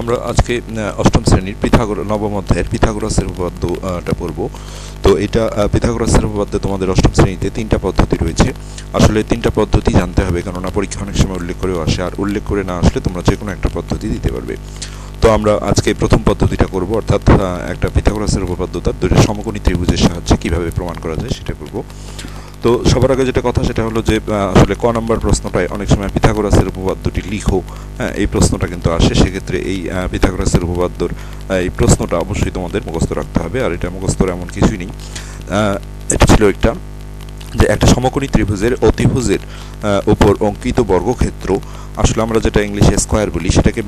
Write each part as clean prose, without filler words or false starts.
আমরা আজকে অষ্টম শ্রেণীর নবম অধ্যায়ের পিথাগোরাসের উপপাদ্যটা পড়ব। তো এটা পিথাগোরাসের উপপাদ্য তোমাদের অষ্টম শ্রেণীতে তিনটা পদ্ধতি রয়েছে। আসলে তিনটা পদ্ধতি জানতে হবে, কেননা পরীক্ষা অনেক সময় উল্লেখ করেও আসে, আর উল্লেখ করে না আসলে তোমরা যে কোনো একটা পদ্ধতি দিতে পারবে। তো আমরা আজকে প্রথম পদ্ধতিটা করব, অর্থাৎ একটা পিথাগোরাসের উপপাদ্য তার দুটো সমকোণী ত্রিভুজের সাহায্যে কিভাবে প্রমাণ করা যায় সেটা করব। তো সবার আগে যেটা কথা সেটা হলো যে আসলে ক নম্বর প্রশ্নটায় অনেক সময় পিথাগোরাসের উপপাদ্যটি লিখো, এই প্রশ্নটা কিন্তু আসে। সেক্ষেত্রে এই পিথাগোরাসের উপপাদ্যর এই প্রশ্নটা অবশ্যই তোমাদের মুখস্থ রাখতে হবে, আর এটা মুখস্থর এমন কিছুই নেই। এটা ছিল একটা সমকোণী ত্রিভুজের অতিভুজের উপর অঙ্কিত বর্গক্ষেত্র, আসলে আমরা যেটা ইংলিশে স্কয়ার বলি সেটাকে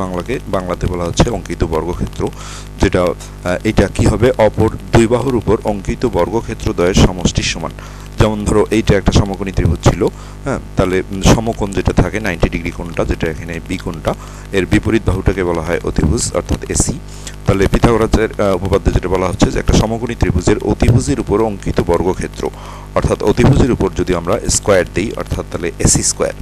বাংলাতে বলা হচ্ছে অঙ্কিত বর্গক্ষেত্র, যেটা এটা কি হবে, অপর দুই বাহুর উপর অঙ্কিত বর্গক্ষেত্র দ্বয়ের সমষ্টির সমান। যেমন ধরো এইটা একটা সমকোণী ত্রিভুজ ছিল, তাহলে সমকোণ যেটা থাকে 90 ডিগ্রি কোণটা, যেটা এখানে বি কোণটা, এর বিপরীত বাহুটাকে বলা হয় অতিভুজ অর্থাৎ এসি। তাহলে পিথাগোরাসের উপপাদ্যে যেটা বলা হচ্ছে যে একটা সমকোণী ত্রিভুজের অতিভুজের উপর অঙ্কিত বর্গক্ষেত্র, অর্থাৎ অতিভুজের উপর যদি আমরা স্কয়ার দিই অর্থাৎ তাহলে এসি স্কয়ার,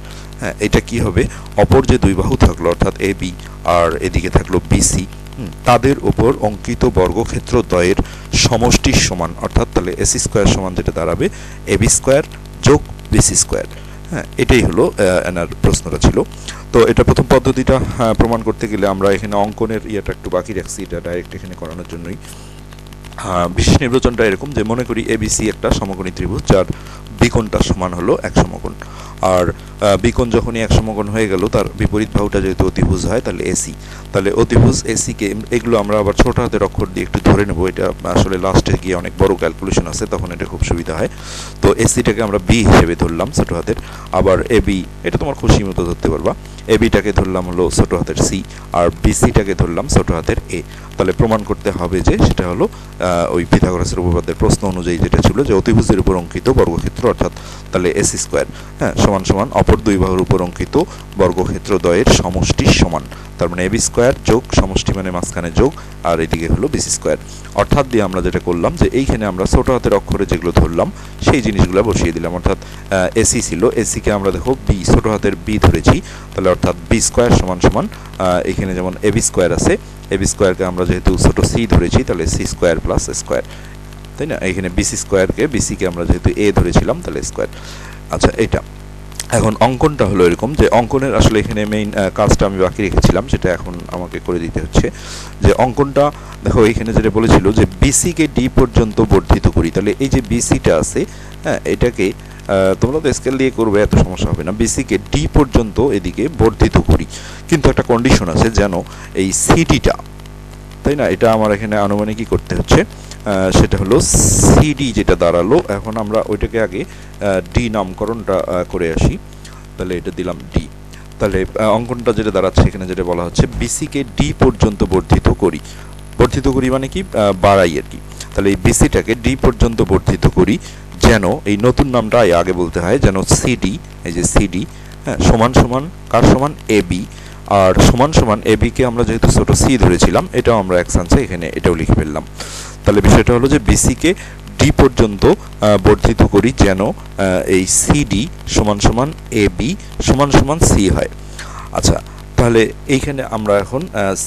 এটা কি হবে, অপর যে দুই বাহু থাকলো অর্থাৎ এ বি আর এদিকে থাকলো বিসি, তাদের উপর অঙ্কিত বর্গক্ষেত্র দ্বয়ের সমষ্টির সমান, অর্থাৎ তাহলে এসি স্কয়ার সমান যেটা দাঁড়াবে এবি স্কয়ার যোগ বিসি স্কয়ার। এটাই হলো এনার প্রশ্নটা ছিল। তো এটা প্রথম পদ্ধতিটা প্রমাণ করতে গেলে আমরা এখানে অঙ্কনের ইয়েটা একটু বাকি রাখছি, এটা ডাইরেক্ট এখানে করানোর জন্যই। বিশেষ নির্বাচনটা এরকম যে মনে করি এবিসি একটা সমকোণী ত্রিভুজ যার বিকোণটা সমান হলো এক সমকোণ, আর বিকোণ যখনই এক সমকোণ হয়ে গেল তার বিপরীত বাহুটা যেহেতু অতিভুজ হয় তাহলে এসি, তাহলে অতিভুজ এসিকে এগুলো আমরা আবার ছোট হাতের অক্ষর দিয়ে একটু ধরে নেব, এটা আসলে লাস্টে গিয়ে অনেক বড় ক্যালকুলেশন আছে তখন এটা খুব সুবিধা হয়। তো এসিটাকে আমরা বি হিসেবে ধরলাম ছোট হাতের, আবার এবি এটা তোমার খুশি মতো ধরতে পারবা, এবিটাকে ধরলাম হলো ছোট হাতের সি, আর বিসিটাকে ধরলাম ছোট হাতের এ। তাহলে প্রমাণ করতে হবে যে সেটা হলো ওই পিথাগোরাসের উপপাদ্যের প্রশ্ন অনুযায়ী যেটা ছিল যে অতিভুজের উপর অঙ্কিত বর্গক্ষেত্র, অর্থাৎ তাহলে এসি স্কয়ার সমান সমান অপর দুই বাহুর উপর অঙ্কিত বর্গক্ষেত্র দ্বয়ের সমষ্টির সমান, তার মানে এবি স্কয়ার যোগ সমষ্টি মানে মাঝখানে যোগ, আর এদিকে হলো বিসি স্কয়ার। অর্থাৎ দিয়ে আমরা যেটা করলাম যে এইখানে আমরা ছোট হাতের অক্ষরে যেগুলো ধরলাম সেই জিনিসগুলো বসিয়ে দিলাম, অর্থাৎ এসি ছিল, এসিকে আমরা দেখো বি ছোট হাতের বি ধরেছি, তাহলে অর্থাৎ বি স্কয়ার সমান সমান এখানে যেমন এবি স্কয়ার আছে, এবি স্কয়ারকে আমরা যেহেতু ছোট সি ধরেছি তাহলে সি স্কয়ার প্লাস স্কয়ার, তাই না। এখানে বিসি স্কয়ারকে বিসিকে আমরা যেহেতু এ ধরেছিলাম তাহলে স্কয়ার। আচ্ছা, এটা এখন অঙ্কনটা হলো এরকম যে অঙ্কনের আসলে এখানে মেইন কাজটা আমি বাকি রেখেছিলাম, যেটা এখন আমাকে করে দিতে হচ্ছে। যে অঙ্কনটা দেখো এখানে যেটা বলেছিল যে বিসিকে ডি পর্যন্ত বর্ধিত করি, তাহলে এই যে বিসিটা আছে এটাকে তোমরা তো স্কেল দিয়ে করবে, এত সমস্যা হবে না। বিসিকে ডি পর্যন্ত এদিকে বর্ধিত করি, কিন্তু একটা কন্ডিশন আছে যেন এই সিডিটা, তাই না, এটা আমার এখানে আনুমানিকই করতে হচ্ছে, সেটা হলো সিডি যেটা দাঁড়ালো, এখন আমরা ওইটাকে আগে ডি নামকরণটা করে আসি, তাহলে এটা দিলাম ডি। তাহলে অঙ্কনটা যেটা দাঁড়াচ্ছে এখানে যেটা বলা হচ্ছে বিসিকে ডি পর্যন্ত বর্ধিত করি, বর্ধিত করি মানে কি বাড়াই আর কি। তাহলে এই বিসিটাকে ডি পর্যন্ত বর্ধিত করি যেন এই নতুন নামটা আগে বলতে হয়, যেন সিডি, এই যে সিডি সমান সমান কার সমান এবি, আর সমান সমান এবিকে আমরা যেহেতু ছোট সি ধরেছিলাম এটাও আমরা এক চান্সে এখানে এটাও লিখে ফেললাম। তাহলে বিষয়টা হলো যে বিসিকে ডি পর্যন্ত বর্ধিত করি যেন এই সিডি সমান সমান এবি সমান সমান সি হয়। আচ্ছা, তাহলে এইখানে আমরা এখন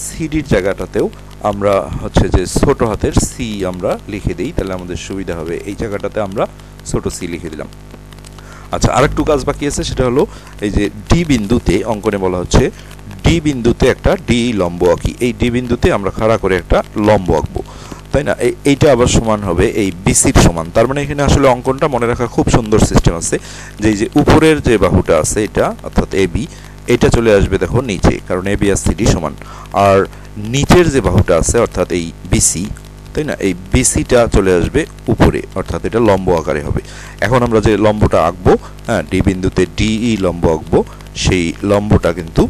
সিডির জায়গাটাতেও আমরা হচ্ছে যে ছোট হাতের সি আমরা লিখে দিই, তাহলে আমাদের সুবিধা হবে, এই জায়গাটাতে আমরা ছোট সি লিখে দিলাম। আচ্ছা, আরেকটু কাজ বাকি আছে, সেটা হলো এই যে ডি বিন্দুতে অঙ্কনে বলা হচ্ছে ডি বিন্দুতে একটা ডি লম্ব আঁকি, এই ডি বিন্দুতে আমরা খাড়া করে একটা লম্ব আঁকবো, তাই না। এইটা আবার সমান হবে এই বিসির সমান, তার মানে এখানে আসলে অঙ্কনটা মনে রাখা খুব সুন্দর সিস্টেম আছে যে এই যে উপরের যে বাহুটা আছে এটা অর্থাৎ এবি, এটা চলে আসবে দেখো নিচে, কারণ এবি আর সিডি সমান, আর নিচের যে বাহুটা আছে অর্থাৎ এই বিসি, তাই না, এই বিসিটা চলে আসবে উপরে, অর্থাৎ এটা লম্ব আকারে হবে। এখন আমরা যে লম্বটা আঁকবো, ডি বিন্দুতে ডিই লম্ব আঁকবো, সেই লম্বটা কিন্তু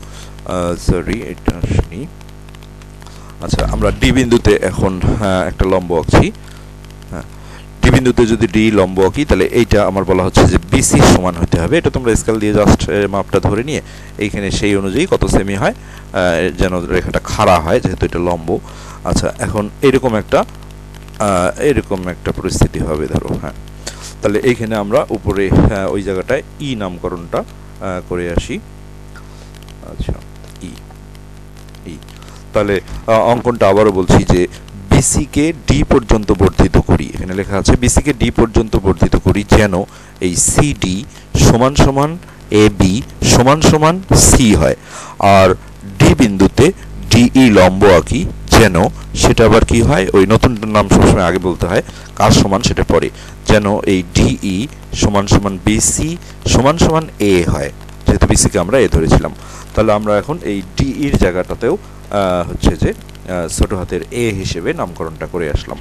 সরি এটা শুনি। আচ্ছা, আমরা ডি বিন্দুতে এখন একটা লম্ব আঁকছি, ডি বিন্দুতে যদি ডি লম্ব আঁকি তাহলে এইটা আমার বলা হচ্ছে যে বিসি সমান হতে হবে, এটা তোমরা স্কেল দিয়ে জাস্ট মাপটা ধরে নিয়ে এইখানে সেই অনুযায়ী কত সেমি হয় যেন রেখাটা খাড়া হয়, যেহেতু এটা লম্ব। আচ্ছা, এখন এরকম একটা পরিস্থিতি হবে ধরো, তাহলে এইখানে আমরা উপরে ওই জায়গাটায় ই নামকরণটা করে আসি। আচ্ছা, ই ই তাহলে অঙ্কনটা আবারও বলছি যে বিসি কে ডি পর্যন্ত বর্ধিত করি, এখানে লেখা আছে বিসি কে ডি পর্যন্ত বর্ধিত করি যেন এই সিডি সমান সমান এ বি সমান সমান সি হয়, আর ডি বিন্দুতে ডিই লম্ব আঁকি যেন সেটা আবার কি হয়, ওই নতুন নাম সবসময় আগে বলতে হয়, কার সমান সেটা পরে, যেন এই ডিই সমান সমান বিসি সমান সমান এ হয়, যেহেতু বিসিকে আমরা এ ধরেছিলাম। তাহলে আমরা এখন এই ডিইর জায়গাটাতেও হচ্ছে যে ছোট হাতের এ হিসেবে নামকরণটা করে আসলাম।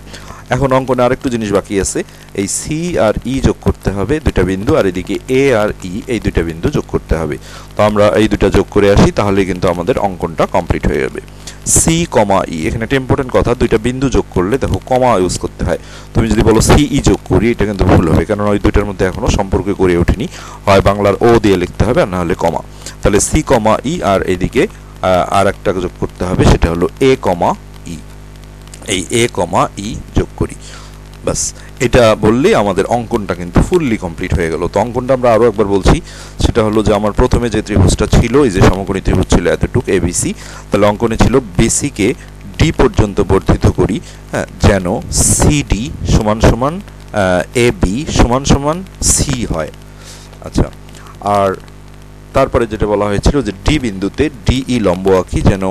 এখন অঙ্কনে আরেকটু জিনিস বাকি আছে, এই সি আর ই যোগ করতে হবে দুইটা বিন্দু, আর এদিকে এ আর ই এই দুইটা বিন্দু যোগ করতে হবে। তো আমরা এই দুইটা যোগ করে আসি, তাহলে কিন্তু আমাদের অঙ্কনটা কমপ্লিট হয়ে যাবে। সি কমা ই, এখানে একটা ইম্পর্টেন্ট কথা, দুইটা বিন্দু যোগ করলে দেখো কমা ইউজ করতে হয়। তুমি যদি বলো সি ই যোগ করি, এটা কিন্তু ভুল হবে, কারণ ওই দুইটার মধ্যে এখনো সম্পর্ক করে ওঠেনি, হয় বাংলার ও দিয়ে লিখতে হবে আর না হলে কমা। তাহলে সি কমা ই, আর এদিকে আর একটা যোগ করতে হবে, সেটা হলো এ কমা ই। এই এ কমা ই যোগ করি, বাস এটা বললেই আমাদের অঙ্কনটা কিন্তু ফুললি কমপ্লিট হয়ে গেল। তো অঙ্কনটা আমরা আরও একবার বলছি, সেটা হলো যে আমার প্রথমে যে ত্রিভুজটা ছিল, এই যে সমকোণী ত্রিভুজ ছিল এতটুক এবিসি, তাহলে অঙ্কনে ছিল বিসিকে ডি পর্যন্ত বর্ধিত করি, হ্যাঁ, যেন সিডি সমান সমান এ বি সমান সমান সি হয়। আচ্ছা, আর তারপরে যেটা বলা হয়েছিল যে ডি বিন্দুতে ডিই লম্ব আঁকি যেন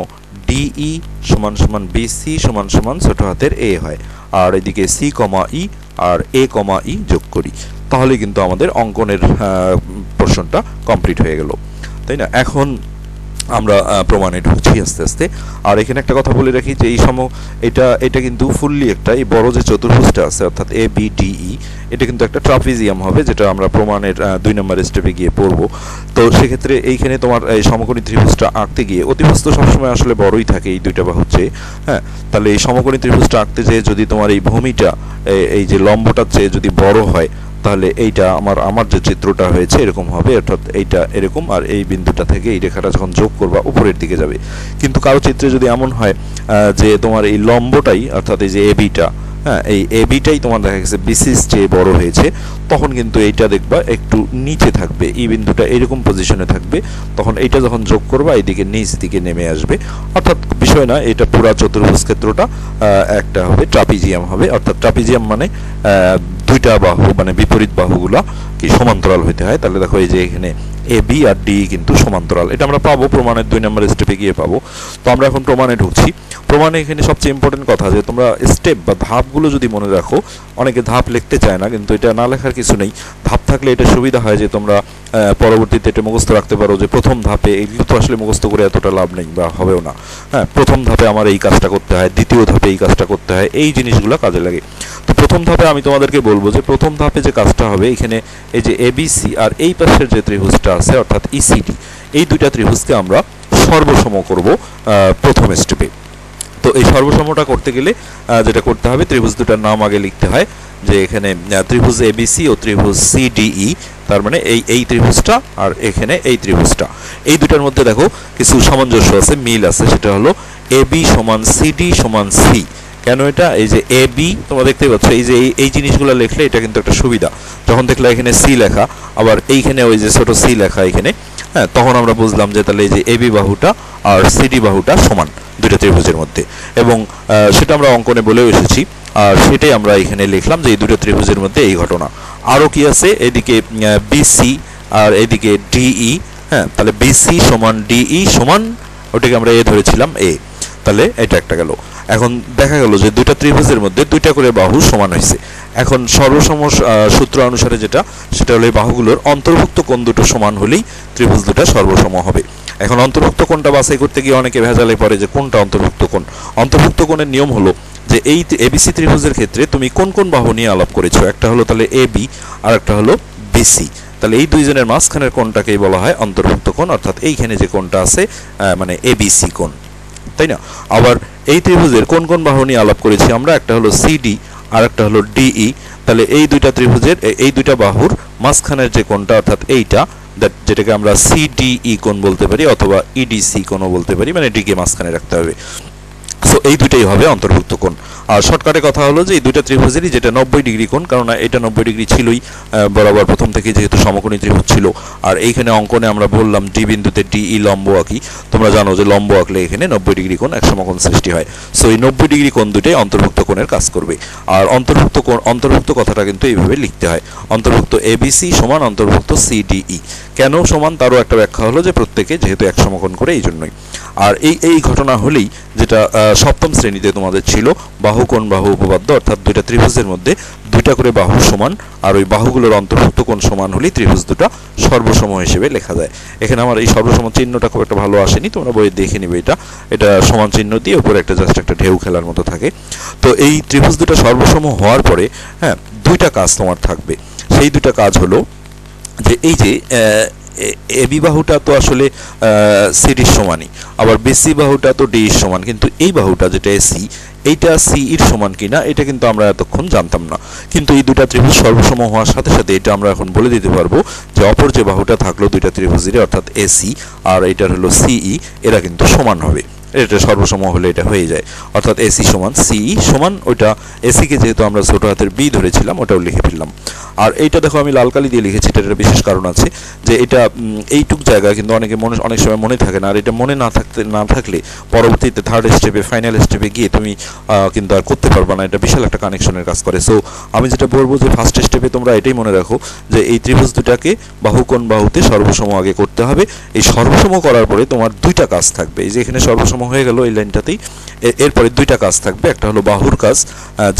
ডিই সমান সমান বিসি সমান সমান ছোট হাতের এ হয়, আর এদিকে সি কমা ই আর এ কমা ই যোগ করি, তাহলে কিন্তু আমাদের অঙ্কনের পোর্শনটা কমপ্লিট হয়ে গেল, তাই না? এখন আমরা প্রমাণে ঢুকছি আস্তে আস্তে। আর এখানে একটা কথা বলে রাখি যে এই এটা কিন্তু ফুললি একটা, এই বড় যে চতুর্ভুজটা আছে অর্থাৎ এ বি ডি ই, এটা কিন্তু একটা ট্রাপিজিয়াম হবে, যেটা আমরা প্রমাণের 2 নম্বর স্টেপে গিয়ে পড়বো। তো সেক্ষেত্রে এইখানে তোমার এই সমকোণী ত্রিভুজটা আঁকতে গিয়ে, অতিভুজ তো সবসময় আসলে বড়ই থাকে এই দুইটা বাহুর চেয়ে, হ্যাঁ, তাহলে এই সমকোণী ত্রিভুজটা আঁকতে যেয়ে যদি তোমার এই ভূমিটা এই যে লম্বটার চেয়ে যদি বড় হয়, তাহলে এইটা আমার যে চিত্রটা হয়েছে এরকম হবে, অর্থাৎ এইটা এরকম, আর এই বিন্দুটা থেকে এই রেখাটা যখন যোগ করবা উপরের দিকে যাবে। কিন্তু কারো চিত্রে যদি এমন হয় যে তোমার এই লম্বটাই অর্থাৎ এই যে এবিটা, হ্যাঁ, এই এবিটাই তোমার দেখা গেছে বিসির চেয়ে বড় হয়েছে, তখন কিন্তু এইটা দেখবা একটু নিচে থাকবে, এই বিন্দুটা এরকম পজিশনে থাকবে, তখন এইটা যখন যোগ করবা এইদিকে নিচ দিকে নেমে আসবে। অর্থাৎ বিষয় না, এটা পুরা চতুর্ভুজ ক্ষেত্রটা একটা হবে ট্রাপিজিয়াম হবে, অর্থাৎ ট্রাপিজিয়াম মানে দুইটা বাহু মানে বিপরীত বাহুগুলা কি সমান্তরাল হইতে হয়। তাহলে দেখো এই যে এখানে এ বি আর ডি কিন্তু সমান্তরাল, এটা আমরা পাবো প্রমাণের 2 নম্বর স্টেপে গিয়ে পাবো। তো আমরা এখন প্রমাণে ঢুকছি। প্রমাণে এখানে সবচেয়ে ইম্পর্টেন্ট কথা যে তোমরা স্টেপ বা ধাপগুলো যদি মনে রাখো, অনেকে ধাপ লিখতে চায় না, কিন্তু এটা না লেখার কিছু নেই। ধাপ থাকলে এটা সুবিধা হয় যে তোমরা পরবর্তীতে এটা মুখস্থ রাখতে পারো যে প্রথম ধাপে, এগুলো তো আসলে মুখস্থ করে এতটা লাভ নেই বা হবেও না, হ্যাঁ, প্রথম ধাপে আমার এই কাজটা করতে হয়, দ্বিতীয় ধাপে এই কাজটা করতে হয়, এই জিনিসগুলো কাজে লাগে। তো প্রথম ধাপে আমি তোমাদেরকে বলবো যে প্রথম ধাপে যে কাজটা হবে, এখানে এই যে এবিসি আর এই পাশের যে ত্রিভুজটা আছে অর্থাৎ ইসিডি, এই দুইটা ত্রিভুজকে আমরা সর্বসম করব প্রথম স্টেপে। তো এই সর্বসমটা করতে গেলে যেটা করতে হবে, ত্রিভুজ দুটার নাম আগে লিখতে হয়, যে এখানে ত্রিভুজ এবিসি ও ত্রিভুজ সিডিই, তার মানে এই ত্রিভুজটা আর এখানে এই ত্রিভুজটা, এই দুটার মধ্যে দেখো কিছু সামঞ্জস্য আছে, মিল আছে, সেটা হলো এবি সমান সিডি সমান সি। কেন এটা? এই যে এ বি তোমরা দেখতে পাচ্ছ, এই যে এই জিনিসগুলো লিখলে এটা কিন্তু একটা সুবিধা, যখন দেখলে এখানে সি লেখা আবার এইখানে ওই যে ছোট সি লেখা এখানে, হ্যাঁ, তখন আমরা বুঝলাম যে তাহলে এই যে এবি বাহুটা আর সিডি বাহুটা সমান দুইটা ত্রিভুজের মধ্যে, এবং সেটা আমরা অঙ্কনে বলেও এসেছি, আর সেটাই আমরা এখানে লিখলাম যে এই দুটো ত্রিভুজের মধ্যে এই ঘটনা। আরও কি আছে, এদিকে বিসি আর এদিকে ডিই, হ্যাঁ, তাহলে বিসি সমান ডিই সমান, ওটাকে আমরা এ ধরেছিলাম এ, তাহলে এটা একটা গেল। এখন দেখা গেল যে দুইটা ত্রিভুজের মধ্যে দুইটা করে বাহু সমান হয়েছে। এখন সর্বসম সূত্র অনুসারে যেটা, সেটা হলো এই বাহুগুলোর অন্তর্ভুক্ত কোণ দুটো সমান হলেই ত্রিভুজ দুটো সর্বসম হবে। এখন অন্তর্ভুক্ত কোণটা বাছাই করতে গিয়ে অনেকে ভেজালে পড়ে যে কোনটা অন্তর্ভুক্ত কোণ। অন্তর্ভুক্ত কোণের নিয়ম হলো যে এই এবিসি ত্রিভুজের ক্ষেত্রে তুমি কোন কোন বাহু নিয়ে আলাপ করেছো, একটা হলো তাহলে এ বি আর একটা হলো বিসি, তাহলে এই দুইজনের মাঝখানের কোণটাকেই বলা হয় অন্তর্ভুক্ত কোণ, অর্থাৎ এইখানে যে কোণটা আছে মানে এবিসি কোণ, তাই না? আবার এই ত্রিভুজের কোন কোন বাহু নিয়ে আলাপ করেছি আমরা, একটা হলো সিডি আর একটা হলো ডিই, তাহলে এই দুইটা ত্রিভুজের এই দুইটা বাহুর মাঝখানের যে কোণটা অর্থাৎ এইটা, যেটাকে আমরা সিডিই কোণ বলতে পারি অথবা ইডিসি কোণও বলতে পারি, মানে ডিকে মাঝখানে রাখতে হবে। সো এই দুইটাই হবে অন্তর্ভুক্ত কোণ। আর শর্টকাটে কথা হলো যে এই দুইটা ত্রিভুজেরই যেটা 90 ডিগ্রি কোণ, কারণ এটা 90 ডিগ্রি ছিলই বরাবর প্রথম থেকে, যেহেতু সমকোণী ত্রিভুজ ছিল। আর এইখানে অঙ্কনে আমরা বললাম ডি বিন্দুতে ডিই লম্ব আঁকি, তোমরা জানো যে লম্ব আঁকলে এখানে 90 ডিগ্রি কোণ এক সমকোণ সৃষ্টি হয়। সো এই 90 ডিগ্রি কোণ দুটোই অন্তর্ভুক্ত কোণের কাজ করবে। আর অন্তর্ভুক্ত কথাটা কিন্তু এইভাবে লিখতে হয়, অন্তর্ভুক্ত এবিসি সমান অন্তর্ভুক্ত সিডিই। কেন সমান তারও একটা ব্যাখ্যা হলো যে প্রত্যেকে যেহেতু এক সমকোণ করে এই জন্যই। আর এই ঘটনা হলেই যেটা সপ্তম শ্রেণীতে তোমাদের ছিল, বাহু কোণ বাহু উপপাদ্য, অর্থাৎ দুইটা ত্রিভুজের মধ্যে দুইটা করে বাহু সমান আর ওই বাহুগুলোর অন্তর্ভুক্ত কোণ সমান হলেই ত্রিভুজ দুটা সর্বসম হিসেবে লেখা যায়। এখানে আমার এই সর্বসম চিহ্নটা খুব একটা ভালো আসেনি, তোমরা বইয়ে দেখে নিবে। এটা সমান চিহ্ন দিয়ে উপরে একটা জাস্ট একটা ঢেউ খেলার মতো থাকে। তো এই ত্রিভুজ দুটা সর্বসম হওয়ার পরে হ্যাঁ দুইটা কাজ তোমার থাকবে। সেই দুটা কাজ হলো যে এই যে এবি বাহুটা তো আসলে সিডির সমানই, আবার বিসি বাহুটা তো ডির সমান, কিন্তু এই বাহুটা যেটা এসি এইটা সি এর সমান কিনা এটা কিন্তু আমরা এতক্ষণ জানতাম না। কিন্তু এই দুটা ত্রিভুজ সর্বসম হওয়ার সাথে সাথে এটা আমরা এখন বলে দিতে পারবো যে অপর যে বাহুটা থাকলো দুইটা ত্রিভুজের, অর্থাৎ এসি আর এটার হলো সিই, এরা কিন্তু সমান হবে। এটা সর্বসম হলে এটা হয়ে যায়, অর্থাৎ এসি সমান সিই সমান ওইটা এসিকে যেহেতু আমরা ছোট হাতের বি ধরেছিলাম ওটাও লিখে ফেললাম। আর এইটা দেখো আমি লাল কালি দিয়ে লিখেছি, এটার বিশেষ কারণ আছে যে এটা এইটুক জায়গা কিন্তু অনেক সময় মনে থাকে না। আর এটা মনে না থাকলে পরবর্তীতে থার্ড স্টেপে ফাইনাল স্টেপে গিয়ে তুমি কিন্তু আর করতে পারবে না, এটা বিশাল একটা কানেকশনের কাজ করে। সো আমি যেটা বলবো যে ফার্স্ট স্টেপে তোমরা এটাই মনে রাখো যে এই ত্রিভুজ দুটাকে বাহু কোণ বাহুতে সর্বসম আগে করতে হবে। এই সর্বসম করার পরে তোমার দুইটা কাজ থাকবে। এই যে এখানে সর্বসম হয়ে গেল এই লাইনটাতেই, এরপরে দুইটা কাজ থাকবে। একটা হলো বাহুর কাজ,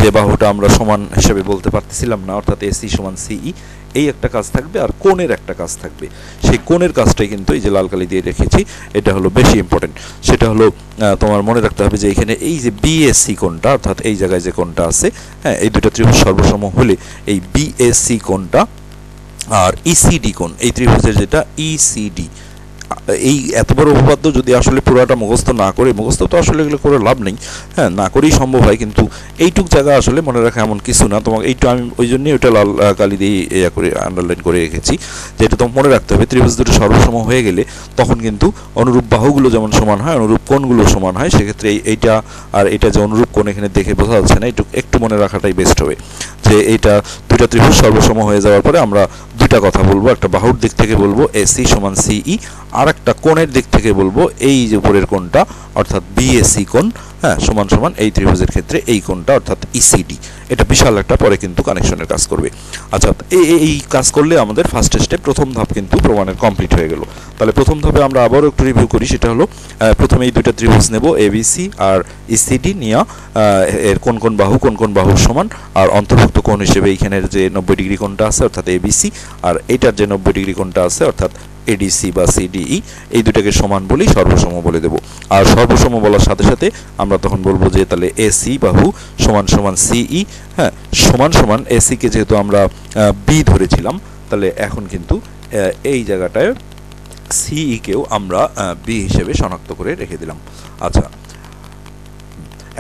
যে বাহুটা আমরা সমান হিসেবে বলতে পারতেছিলাম না, অর্থাৎ এসি সমান সিই, এই একটা কাজ থাকবে। আর কোণের একটা কাজ থাকবে। সেই কোণের কাজটাই কিন্তু এই যে লাল কালি দিয়ে রেখেছি, এটা হলো বেশি ইম্পর্টেন্ট। সেটা হলো তোমার মনে রাখতে হবে যে এখানে এই যে বিএসসি কোণটা, অর্থাৎ এই জায়গায় যে কোণটা আছে, হ্যাঁ এই দুটো ত্রিভুজ সর্বসম হলে এই বিএসসি কোণটা আর ইসিডি কোণ, এই ত্রিভুজের যেটা ইসিডি, এই এত বড় উপপাদ্য যদি আসলে পুরোটা মুখস্থ না করে, মুখস্থ তো আসলে এগুলো করে লাভ নেই, হ্যাঁ না করেই সম্ভব হয়, কিন্তু এইটুক জায়গা আসলে মনে রাখা এমন কিছু না। তোমাকে এইটা আমি ওই জন্যই ওইটা লাল কালি দিয়ে ইয়া করে আন্ডারলাইন করে রেখেছি, যে এটা তোমাকে মনে রাখতে হবে। ত্রিভুজ দুটো সর্বসম হয়ে গেলে তখন কিন্তু অনুরূপ বাহুগুলো যেমন সমান হয়, অনুরূপ কোণগুলো সমান হয়। সেক্ষেত্রে এইটা আর এটা যে অনুরূপ কোণ এখানে দেখে বোঝা যাচ্ছে না, একটু মনে রাখাটাই বেস্ট হবে যে এইটা দুইটা ত্রিভুজ সর্বসম হয়ে যাওয়ার পরে আমরা দুইটা কথা বলবো। একটা বাহুর দিক থেকে বলবো এসি সমান সিই, আর একটা কোণের দিক থেকে বলবো এই যে উপরের কোণটা অর্থাৎ বিএসি কোণ, হ্যাঁ সমান সমান এই ত্রিভুজের ক্ষেত্রে এই কোণটা অর্থাৎ ইসিডি। এটা বিশাল একটা পরে কিন্তু কানেকশনের কাজ করবে। আচ্ছা, এই কাজ করলে আমাদের ফার্স্ট স্টেপ, প্রথম ধাপ কিন্তু প্রমাণের কমপ্লিট হয়ে গেল। তাহলে প্রথম ধাপে আমরা আবারও একটু রিভিউ করি। সেটা হলো প্রথমে এই দুইটা ত্রিভুজ নেব, এবিসি আর ইসিডি, নিয়ে এর কোন কোন বাহুর সমান, আর অন্তর্ভুক্ত কোণ হিসেবে এইখানের যে 90 ডিগ্রি কোণটা আছে অর্থাৎ এবিসি, আর এইটার যে 90 ডিগ্রি কোণটা আছে অর্থাৎ এডিসি বা সিডিই, এই দুটাকে সমান বলেই সর্বসম বলে দেব। আর সর্বসম বলার সাথে সাথে আমরা তখন বলবো যে তাহলে এসি বাহু সমান সমান সিই, হ্যাঁ সমান সমান এসিকে যেহেতু আমরা বি ধরেছিলাম, তাহলে এখন কিন্তু এই জায়গাটায় সিই কেও আমরা বি হিসেবে শনাক্ত করে রেখে দিলাম। আচ্ছা,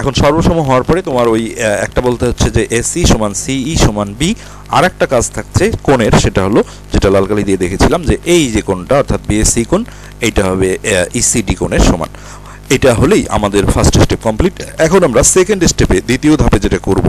এখন সর্বসম হওয়ার পরে তোমার ওই একটা বলতে হচ্ছে যে এসি সমান সিই সমান বি, আর একটা কাজ থাকছে কোণের, সেটা হলো যেটা লাল কালি দিয়ে দেখেছিলাম যে এই যে কোণটা অর্থাৎ বিএসসি কোণ, এইটা হবে ইসিডি কোণের সমান। এটা হলেই আমাদের ফার্স্ট স্টেপ কমপ্লিট। এখন আমরা সেকেন্ড স্টেপে দ্বিতীয় ধাপে যেটা করব,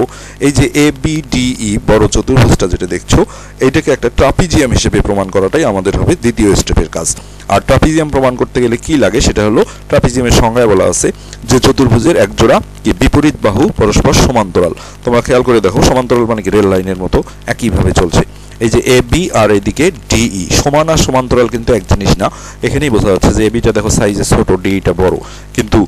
এই যে এ বি ডি ই বড় চতুর্ভুজটা যেটা দেখছো, এইটাকে একটা ট্রাপিজিয়াম হিসেবে প্রমাণ করাটাই আমাদের হবে দ্বিতীয় স্টেপের কাজ। আর ট্রাপিজিয়াম প্রমাণ করতে গেলে কি লাগে, সেটা হলো ট্রাপিজিয়ামের সংজ্ঞায় বলা আছে যে চতুর্ভুজের এক জোড়া কি বিপরীত বাহু পরস্পর সমান্তরাল। তোমরা খেয়াল করে দেখো, সমান্তরাল মানে কি রেল লাইনের মতো একইভাবে চলছে। এই যে এ বি আর এদিকে ডিই, সমান আর সমান্তরাল কিন্তু এক জিনিস না। এখানেই বোঝা যাচ্ছে যে এ বিটা দেখো সাইজে ছোট, ডিইটা বড়, কিন্তু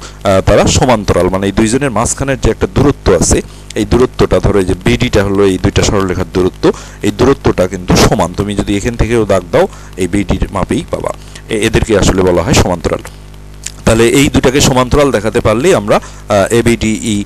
তারা সমান্তরাল, মানে এই দুইজনের মাঝখানের যে একটা দূরত্ব আছে, এই দূরত্বটা ধরো এই যে বিডিটা হলো এই দুইটা সরলরেখার দূরত্ব, এই দূরত্বটা কিন্তু সমান। তুমি যদি এখান থেকেও দাগ দাও এই বিডির মাপেই পাবা। এদেরকে আসলে বলা হয় সমান্তরাল। তাহলে এই দুটাকে সমান্তরাল দেখাতে পারলেই আমরা এবিডিই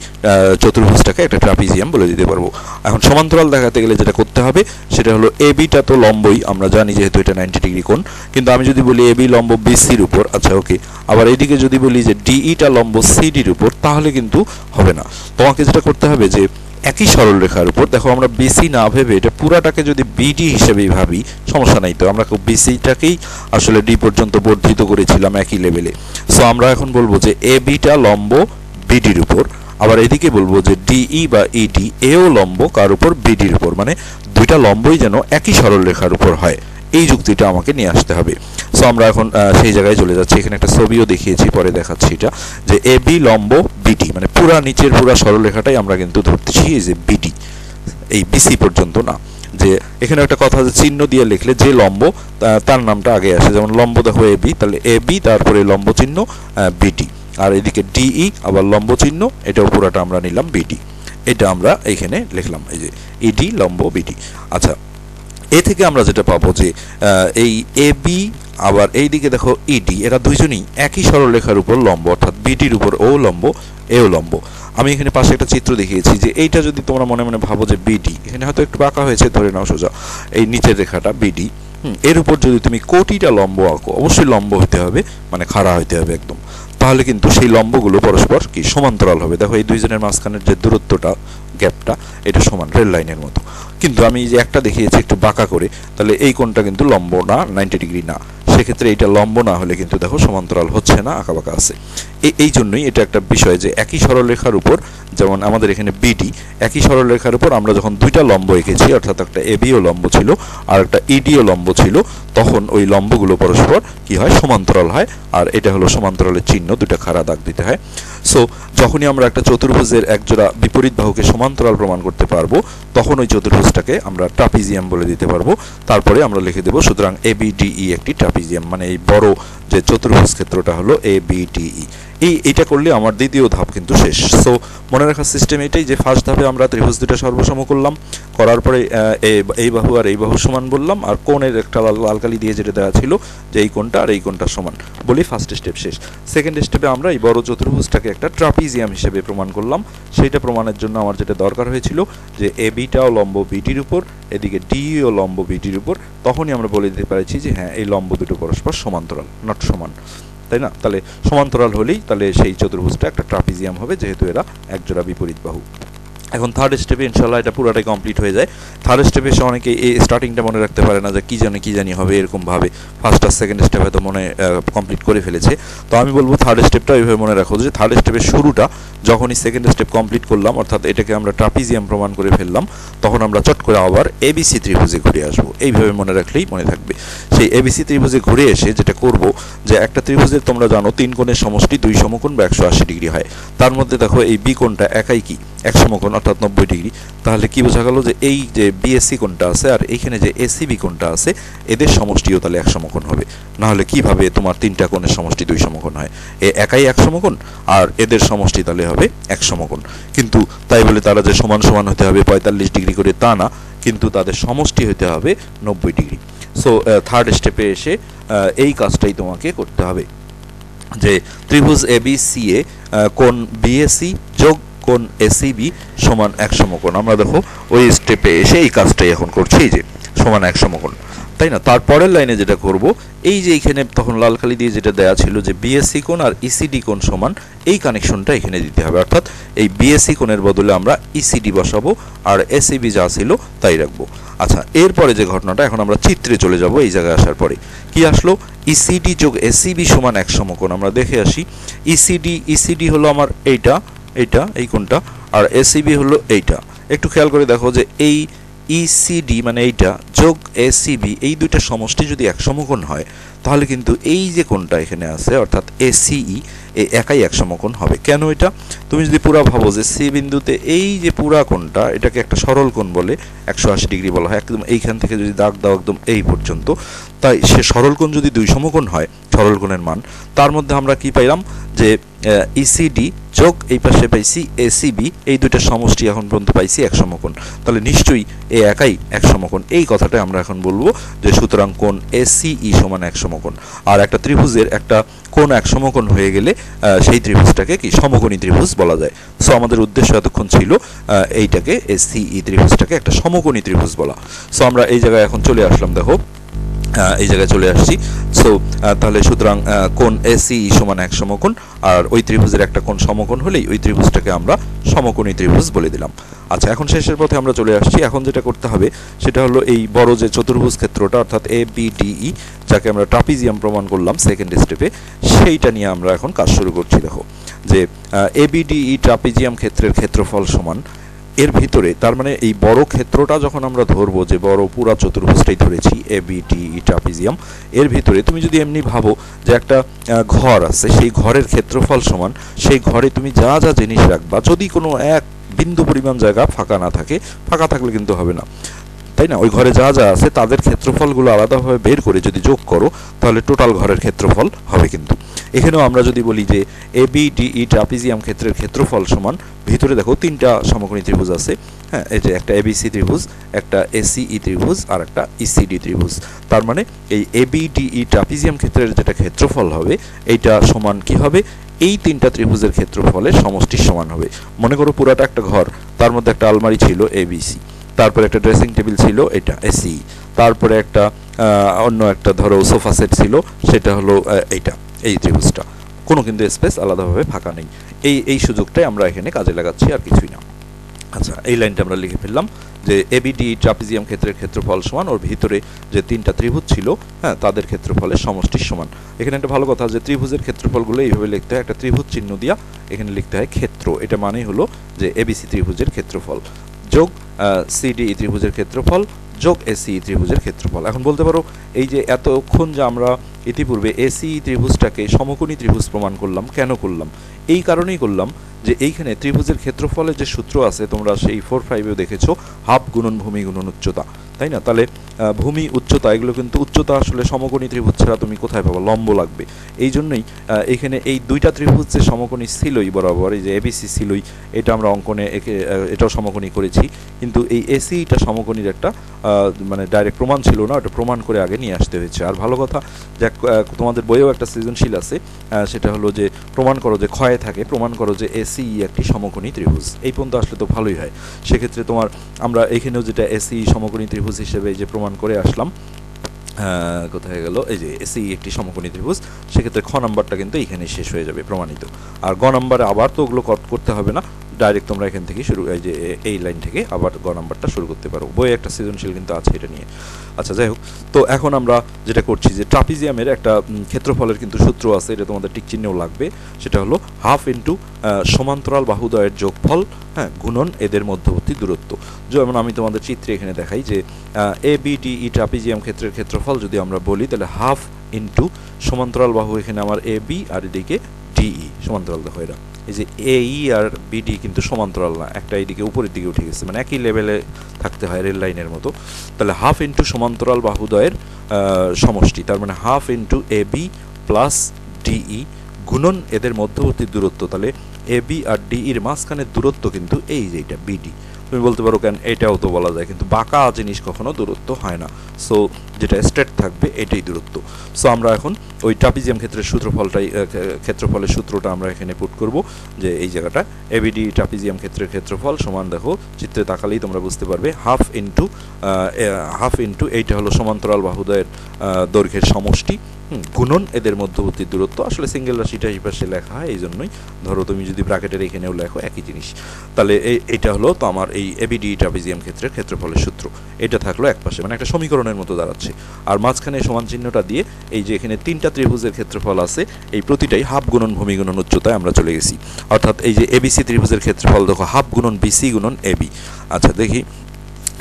চতুর্ভুজটাকে একটা ট্রাপিজিয়াম বলে দিতে পারবো। এখন সমান্তরাল দেখাতে গেলে যেটা করতে হবে সেটা হলো এবিটা তো লম্বই, আমরা জানি যেহেতু এটা 90 ডিগ্রি কোণ, কিন্তু আমি যদি বলি এবি লম্ব বিসির উপর, আচ্ছা ওকে, আবার এইদিকে যদি বলি যে ডিইটা লম্ব সিডির উপর, তাহলে কিন্তু হবে না। তোমাকে যেটা করতে হবে যে একই সরলরেখার উপর, দেখো আমরা বিসি না ভেবে এটা পুরাটাকে যদি বিডি হিসেবেই ভাবি, সমস্যা নাই তো, আমরা বিসিটাকেই আসলে ডি পর্যন্ত বর্ধিত করেছিলাম একই লেভেলে। সো আমরা এখন বলবো যে এ বিটা লম্ব বিডির উপর, আবার এদিকে বলবো যে ডিই বা ইডি এও লম্ব কার উপর, বিডির উপর, মানে দুইটা লম্বই যেন একই সরলরেখার উপর হয়, এই যুক্তিটা আমাকে নিয়ে আসতে হবে। সো আমরা এখন সেই জায়গায় চলে যাচ্ছি। এখানে একটা ছবিও দেখিয়েছি, পরে দেখাচ্ছি এটা, যে এ বি লম্ব বিডি, মানে পুরা নিচের পুরা সরলরেখাটাই আমরা কিন্তু ধরতেছি এই যে বিডি, এই বিসি পর্যন্ত না। যে এখানে একটা কথা আছে, চিহ্ন দিয়ে লিখলে যে লম্ব তার নামটা আগে আসে, যেমন লম্ব দেখো এ বি, তাহলে এ বি তারপরে লম্ব চিহ্ন বিডি, আর এদিকে ডিই আবার লম্ব চিহ্ন, এটাও পুরাটা আমরা নিলাম বিডি, এটা আমরা এইখানে লিখলাম এই যে ইডি লম্ব বিডি। আচ্ছা, এ থেকে আমরা যেটা পাবো যে এই এ বি আবার এইদিকে দেখো ইডি, এরা দুইজনই একই সরলরেখার উপর লম্ব, অর্থাৎ বিডির উপর ও লম্ব এও লম্ব। আমি এখানে পাশে একটা চিত্র দেখিয়েছি, যে এইটা যদি তোমরা মনে মনে ভাবো যে বিডি, এখানে হয়তো একটু বাঁকা হয়েছে, ধরে নাও সোজা এই নিচের রেখাটা বিডি, এর উপর যদি তুমি কোটিটা লম্ব আঁকো, অবশ্যই লম্ব হতে হবে, মানে খাড়া হতে হবে একদম, তাহলে কিন্তু সেই লম্বগুলো পরস্পর কি সমান্তরাল হবে। দেখো এই দুইজনের মাঝখানের যে দূরত্বটা, গ্যাপটা, এটা সমান রেল লাইনের মতো। কিন্তু আমি যে একটা দেখিয়েছি একটু বাঁকা করে, তাহলে এই কোণটা কিন্তু লম্ব না, 90 ডিগ্রি না, সেক্ষেত্রে এটা লম্ব না হলে কিন্তু দেখো সমান্তরাল হচ্ছে না, আঁকা বাঁকা আছে। এই জন্যই এটা একটা বিষয় যে একই সরলরেখার উপর, যেমন আমাদের এখানে বিডি, একই সরলরেখার উপর আমরা যখন দুইটা লম্ব এঁকেছি, অর্থাৎ একটা এবিও লম্ব ছিল আর একটা ইডিও লম্ব ছিল, তখন ওই লম্বগুলো পরস্পর কি হয়, সমান্তরাল হয়, আর এটা হলো সমান্তরালের চিহ্ন, দুটো খাড়া দাগ দিতে হয়। সো যখনই আমরা একটা চতুর্ভুজের একজোড়া বিপরীত বাহুকে সমান্তরাল প্রমাণ করতে পারবো, তখন ওই চতুর্ভুজটাকে আমরা ট্রাপিজিয়াম বলে দিতে পারবো। তারপরে আমরা লিখে দেবো সুতরাং এবিডিই একটি ট্রাপিজিয়াম, মানে এই বড় যে চতুর্ভুজ ক্ষেত্রটা হলো এবিডিই। এইটা করলে আমার দ্বিতীয় ধাপ কিন্তু শেষ। সো মনে রাখার সিস্টেম এটাই যে ফার্স্ট ধাপে আমরা ত্রিভুজ দুটো সর্বসম করলাম, করার পরে এই বাহু আর এই বাহু সমান বললাম, আর কোণের একটা লাল কালি দিয়ে যেটা দেওয়া ছিল যে এই কোণটা আর এই কোণটা সমান বলি ফার্স্ট স্টেপ শেষ। সেকেন্ড স্টেপে আমরা এই বড় চতুর্ভুজটাকে একটা ট্রাপিজিয়াম হিসেবে প্রমাণ করলাম। সেইটা প্রমাণের জন্য আমার যেটা দরকার হয়েছিল যে এ বিটাও লম্ব বিটির উপর, এদিকে ডিও লম্ব বিটির উপর, তখনই আমরা বলে দিতে পারছি যে হ্যাঁ এই লম্ব দুটো পরস্পর সমান্তরাল, নট সমান, তাই না? তাহলে সমান্তরাল হলেই তাহলে সেই চতুর্ভুজটা একটা ট্রাপিজিয়াম হবে, যেহেতু এরা একজোড়া বিপরীত বাহু। এখন থার্ড স্টেপে ইনশাল্লাহ এটা পুরোটাই কমপ্লিট হয়ে যায়। থার্ড স্টেপে এসে অনেকে এই স্টার্টিংটা মনে রাখতে পারে না, যে কী জানি হবে এরকমভাবে, ফার্স্ট আর সেকেন্ড স্টেপ হয়তো মনে কমপ্লিট করে ফেলেছে। তো আমি বলবো থার্ড স্টেপটা এইভাবে মনে রাখো যে থার্ড স্টেপের শুরুটা যখনই সেকেন্ড স্টেপ কমপ্লিট করলাম, অর্থাৎ এটাকে আমরা ট্রাপিজিয়াম প্রমাণ করে ফেললাম, তখন আমরা চট করে আবার এবিসি ত্রিভুজে ঘুরে আসবো। এইভাবে মনে রাখলেই মনে থাকবে। সেই এবিসি ত্রিভুজে ঘুরে এসে যেটা করব, যে একটা ত্রিভুজের তোমরা জানো তিন কোণের সমষ্টি দুই সমকোণ বা 180 ডিগ্রি হয়। তার মধ্যে দেখো এই বি কোণটা একাই কি এক সমকোণ, অর্থাৎ 90 ডিগ্রি। তাহলে কি বোঝা গেল যে এই যে বিএসসি কোণটা আছে আর এইখানে যে এসিবি কোণটা আছে, এদের সমষ্টিও তাহলে এক সমকোণ হবে। না হলে কিভাবে তোমার তিনটা কোণের সমষ্টি দুই সমকোণ হয়? এ একাই এক সমকোণ আর এদের সমষ্টি তাহলে হবে এক সমকোণ। কিন্তু তাই বলে তারা যে সমান সমান হতে হবে 45 ডিগ্রি করে তা না, কিন্তু তাদের সমষ্টি হতে হবে 90 ডিগ্রি। সো থার্ড স্টেপে এসে এই কাজটাই তোমাকে করতে হবে, যে ত্রিভুজ এবিসিএ কোণ বিএসি যোগ কোণ এসিবি সমান এক সমকোণ। আমরা দেখো ওই স্টেপে এসে এই কাজটাই এখন করছি, যে সমান এক সমকোণ, তাই না? তারপরের লাইনে যেটা করব, এই যে এখানে তখন লাল কালি দিয়ে যেটা দেওয়া ছিল যে বিএসসি কোণ আর ইসিডি কোণ সমান, এই কানেকশনটা এখানে দিতে হবে। অর্থাৎ এই বিএসসি কোণের বদলে আমরা ইসিডি বসাবো আর এসিবি যা ছিল তাই রাখবো। আচ্ছা, এরপরে যে ঘটনাটা, এখন আমরা চিত্রে চলে যাব। এই জায়গায় আসার পরে কি আসলো, ইসিডি যোগ এসিবি সমান এক সমকোণ। আমরা দেখে আসি, ইসিডি হলো আমার এইটা এই কোণটা, আর এসিবি হলো এইটা। একটু খেয়াল করে দেখো যে এই ইসিডি মানে এইটা যোগ এসিবি, এই দুইটা সমষ্টি যদি এক সমকোণ হয়, তাহলে কিন্তু এই যে কোণটা এখানে আছে অর্থাৎ এসিই, এই একাই এক সমকোণ হবে। কেন এটা? তুমি যদি পুরা ভাবো যে সি বিন্দুতে এই যে পুরা কোণটা, এটাকে একটা সরল কোণ বলে, 180 ডিগ্রি বলা হয়। একদম এইখান থেকে যদি দাগ দাও একদম এই পর্যন্ত, তাই সে সরল কোণ যদি দুই সমকোণ হয়, সরল কোণের মান, তার মধ্যে আমরা কি পাইলাম যে ইসিডি যোগ এই পাশে পাইছি এসিবি, এই দুইটা সমষ্টি এখন পর্যন্ত পাইছি এক সমকোণ। তাহলে নিশ্চয়ই এ একাই এক সমকোণ। এই কথাটা আমরা এখন বলবো যে সুতরাং কোণ এসিই সমান এক সমকোণ। আর একটা ত্রিভুজের একটা কোণ এক সমকোণ হয়ে গেলে সেই ত্রিভুজটাকে কি সমকোণী ত্রিভুজ বলা যায়। সো আমাদের উদ্দেশ্য এতক্ষণ ছিল এইটাকে এসিই ত্রিভুজটাকে একটা সমকোণী ত্রিভুজ বলা। সো আমরা এই জায়গায় এখন চলে আসলাম, দেখো এই জায়গায় চলে আসছি। সো তাহলে সুতরাং কোণ এসিই সমান এক সমকোণ, আর ওই ত্রিভুজের একটা কোণ সমকোণ হলেই ওই ত্রিভুজটাকে আমরা সমকোণী ত্রিভুজ বলে দিলাম। আচ্ছা, এখন শেষের পথে আমরা চলে আসছি। এখন যেটা করতে হবে সেটা হলো এই বড় যে চতুর্ভুজ ক্ষেত্রটা অর্থাৎ এ বি ডিই, যাকে আমরা ট্রাপিজিয়াম প্রমাণ করলাম সেকেন্ড স্টেপে, সেইটা নিয়ে আমরা এখন কাজ শুরু করছি। দেখো যে এবিডিই ট্রাপিজিয়াম ক্ষেত্রের ক্ষেত্রফল সমান এর ভিতরে, তার মানে এই বড় ক্ষেত্রটা যখন আমরা ধরবো, যে বড় পুরা চতুর্ভুজটাই ধরেছি এবিডিই ট্রাপিজিয়াম, এর ভিতরে তুমি যদি এমনি ভাবো যে একটা ঘর আছে, সেই ঘরের ক্ষেত্রফল সমান সেই ঘরে তুমি যা যা জিনিস রাখবা, যদি কোনো এক বিন্দু পরিমাণ জায়গা ফাঁকা না থাকে, ফাঁকা থাকলে কিন্তু হবে না, তাই না? ওই ঘরে যা যা আছে তাদের ক্ষেত্রফলগুলো আলাদাভাবে বের করে যদি যোগ করো তাহলে টোটাল ঘরের ক্ষেত্রফল হবে। কিন্তু এখানেও আমরা যদি বলি যে এবিডিই ট্রাপিজিয়াম ক্ষেত্রের ক্ষেত্রফল সমান, ভিতরে দেখো তিনটা সমকোণী ত্রিভুজ আছে, হ্যাঁ, এই যে একটা এবিসি ত্রিভুজ, একটা এসিই ত্রিভুজ আর একটা ইসিডি ত্রিভুজ। তার মানে এই এবিডিই ট্রাপিজিয়াম ক্ষেত্রের যেটা ক্ষেত্রফল হবে এইটা সমান কি হবে, এই তিনটা ত্রিভুজের ক্ষেত্রফলের সমষ্টির সমান হবে। মনে করো পুরাটা একটা ঘর, তার মধ্যে একটা আলমারি ছিল এবিসি, তারপরে একটা ড্রেসিং টেবিল ছিল এটা এসি, তারপরে একটা অন্য একটা ধরো সোফা সেট ছিল, সেটা হলো এইটা, এই ত্রিভুজটা, কোনো কিন্তু স্পেস আলাদাভাবে ফাঁকা নেই। এই সুযোগটাই আমরা এখানে কাজে লাগাচ্ছি, আর কিছুই না। আচ্ছা, এই লাইনটা আমরা লিখে ফেললাম যে এবিডি ট্রাপিজিয়াম ক্ষেত্রের ক্ষেত্রফল সমান ওর ভিতরে যে তিনটা ত্রিভুজ ছিল, হ্যাঁ, তাদের ক্ষেত্রফলের সমষ্টির সমান। এখানে একটা ভালো কথা যে ত্রিভুজের ক্ষেত্রফলগুলো এইভাবে লিখতে হয়, একটা ত্রিভুজ চিহ্ন দিয়া এখানে লিখতে হয় ক্ষেত্র। এটা মানেই হলো যে এবিসি ত্রিভুজের ক্ষেত্রফল যোগ সিডিই ত্রিভুজের ক্ষেত্রফল যোগ এসিই ত্রিভুজের ক্ষেত্রফল। এখন বলতে পারো এই যে এতক্ষণ যে আমরা ইতিপূর্বে এসিই ত্রিভুজটাকে সমকোণী ত্রিভুজ প্রমাণ করলাম, কেন করলাম? এই কারণেই করলাম যে এইখানে ত্রিভুজের ক্ষেত্রফলের যে সূত্র আছে তোমরা সেই 4-5-এও দেখেছো, হাফ গুণন ভূমি গুণন উচ্চতা, তাই না? তাহলে ভূমি উচ্চতা এগুলো কিন্তু উচ্চতা আসলে সমকোণী ত্রিভুজ ছাড়া তুমি কোথায় পাবো, লম্ব লাগবে। এই জন্যই এখানে এই দুইটা ত্রিভুজ যে সমকোণী ছিলই বরাবর, এই যে এবিসি ছিলই, এটা আমরা অঙ্কনে এটাও সমকোণী করেছি, কিন্তু এই এসিটা সমকোণীর একটা মানে ডাইরেক্ট প্রমাণ ছিল না, ওটা প্রমাণ করে আগে নিয়ে আসতে হয়েছে। আর ভালো কথা যে তোমাদের বইয়েও একটা সৃজনশীল আছে, সেটা হলো যে প্রমাণ করো যে ক্ষয়ে থাকে, প্রমাণ করো যে এসি একটি সমকোণী ত্রিভুজ। এই পর্যন্ত আসলে তো ভালোই হয়। সেক্ষেত্রে তোমার আমরা এখানেও যেটা এসি সমকোণী ত্রিভুজ হিসেবে যে প্রমাণ করে আসলাম, কোথায় গেল, এই যে এসি একটি সমকোণী ত্রিভুজ, সেক্ষেত্রে খ নাম্বারটা কিন্তু এইখানে শেষ হয়ে যাবে প্রমাণিত। আর গ নাম্বারে আবার তো ওগুলো করতে হবে না, ডাইরেক্ট তোমরা এখান থেকে শুরু, এই যে এই লাইন থেকে আবার গ নাম্বারটা শুরু করতে পারো। বইয়ে একটা সৃজনশীল কিন্তু আছে এটা নিয়ে। আচ্ছা, যাই হোক, তো এখন আমরা যেটা করছি যে ট্রাপিজিয়ামের একটা ক্ষেত্রফলের কিন্তু সূত্র আছে, এটা তোমাদের টিক চিহ্নেও লাগবে, সেটা হলো হাফ ইন্টু সমান্তরাল বাহুদ্বয়ের যোগফল, হ্যাঁ, গুণন এদের মধ্যবর্তী দূরত্ব। যেমন আমি তোমাদের চিত্রে এখানে দেখাই যে এবিডিই ট্রাপিজিয়াম ক্ষেত্রের ক্ষেত্রফল যদি আমরা বলি তাহলে হাফ ইন্টু সমান্তরাল বাহু, এখানে আমার এ বি আর এদিকে ডিই সমান্তরাল, দেখো এরা এই যে এই আর বিডি কিন্তু সমান্তরাল না, একটা এইদিকে উপরের দিকে উঠে গেছে, মানে একই লেভেলে থাকতে হয় রেল লাইনের মতো। তাহলে হাফ ইন্টু সমান্তরাল বাহুদ্বয়ের সমষ্টি, তার মানে half into A B plus DE গুণন এদের মধ্যবর্তী দূরত্ব। তাহলে এ বি আর ডিইর মাঝখানের দূরত্ব কিন্তু এই যে এটা বিডি। তুমি বলতে পারো কেন, এটাও তো বলা যায়, কিন্তু বাঁকা জিনিস কখনো দূরত্ব হয় না, সো যেটা স্ট্রেট থাকবে এটাই দূরত্ব। সো আমরা এখন ওই ট্রাপিজিয়াম ক্ষেত্রের ক্ষেত্রফলের সূত্রটা আমরা এখানে পুট করব, যে এই জায়গাটা এবিডি ট্রাপিজিয়াম ক্ষেত্রের ক্ষেত্রফল সমান, দেখো চিত্রে তাকালেই তোমরা বুঝতে পারবে, হাফ ইন্টু এইটা হলো সমান্তরাল বাহুদ্বয়ের দৈর্ঘ্যের সমষ্টি, গুণন এদের মধ্যবর্তী দূরত্ব। আসলে সিঙ্গেল রাশিটা এই পাশে লেখা হয়, এই জন্যই ধরো তুমি যদি ব্র্যাকেটের এখানেও লেখো একই জিনিস। তাহলে এইটা হলো তো আমার এই এবিডি ট্রাপিজিয়াম ক্ষেত্রের ক্ষেত্রফলের সূত্র। এটা থাকলো এক পাশে, মানে একটা সমীকরণের মতো দাঁড়াচ্ছে। আর মাঝখানে সমান চিহ্নটা দিয়ে এই যে এখানে তিনটা ত্রিভুজের ক্ষেত্রফল আছে, এই প্রতিটাই হাফ গুণন ভূমি গুণন উচ্চতায় আমরা চলে গেছি। অর্থাৎ এই যে এবিসি ত্রিভুজের ক্ষেত্রফল দেখো হাফ গুণন বিসি গুণন এবি। আচ্ছা, দেখি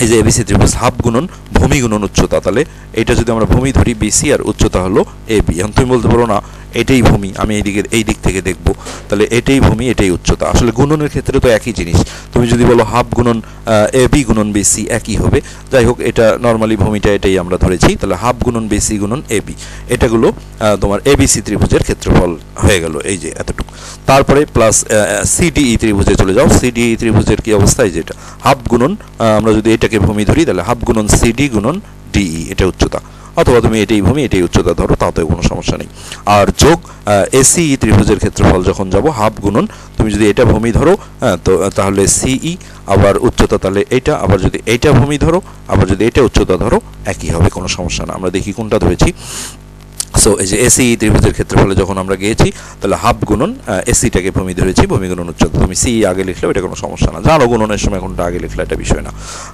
এই যে এবিসি ত্রিভুজ হাফ গুণন ভূমি গুণন উচ্চতা, তাহলে এটা যদি আমরা ভূমি ধরি বিসি আর উচ্চতা হলো এবি। এখন তুমি বলতে পারো না এটাই ভূমি, আমি এই দিক থেকে দেখব, তাহলে এটাই ভূমি এটাই উচ্চতা। আসলে গুণনের ক্ষেত্রে তো একই জিনিস, তুমি যদি বলো হাফ গুণন এবি গুণন বিসি একই হবে। যাই হোক, এটা নর্মালি ভূমিটা এটাই আমরা ধরেছি, তাহলে হাফ গুণন বিসি গুণন এবি, এটাগুলো তোমার এবিসি ত্রিভুজের ক্ষেত্রফল হয়ে গেল, এই যে এতটুকু। তারপরে প্লাস সিডিই ত্রিভুজে চলে যাও, সিডিই ত্রিভুজের কি অবস্থায়, যেটা হাফ গুণন, আমরা যদি এটাকে ভূমি ধরি তাহলে হাফ গুণন সিডি গুণন ডিই, এটা উচ্চতা, অথবা তুমি এটাই ভূমি এটাই উচ্চতা ধরো, তাতেও কোনো সমস্যা নেই। আর যোগ এসিই ত্রিভুজের ক্ষেত্রফল যখন যাব হাফ গুণন, তুমি যদি এটা ভূমি ধরো, হ্যাঁ, তো তাহলে সিই আবার উচ্চতা, তাহলে এইটা, আবার যদি এইটা ভূমি ধরো, আবার যদি এটা উচ্চতা ধরো, একই হবে, কোনো সমস্যা না। আমরা দেখি কোনটা ধরেছি। সো এই যে এসি ত্রিভুজের ক্ষেত্রফলে যখন আমরা গিয়েছি তাহলে হাফ গুণন এসিটাকে ভূমি ধরেছি, ভূমি গুণন উচ্চতা। তুমি সি আগে লিখলেও এটা কোনো সমস্যা না, জানো গুণনের সময় কোনটা আগে লিখলে এটা বিষয় না।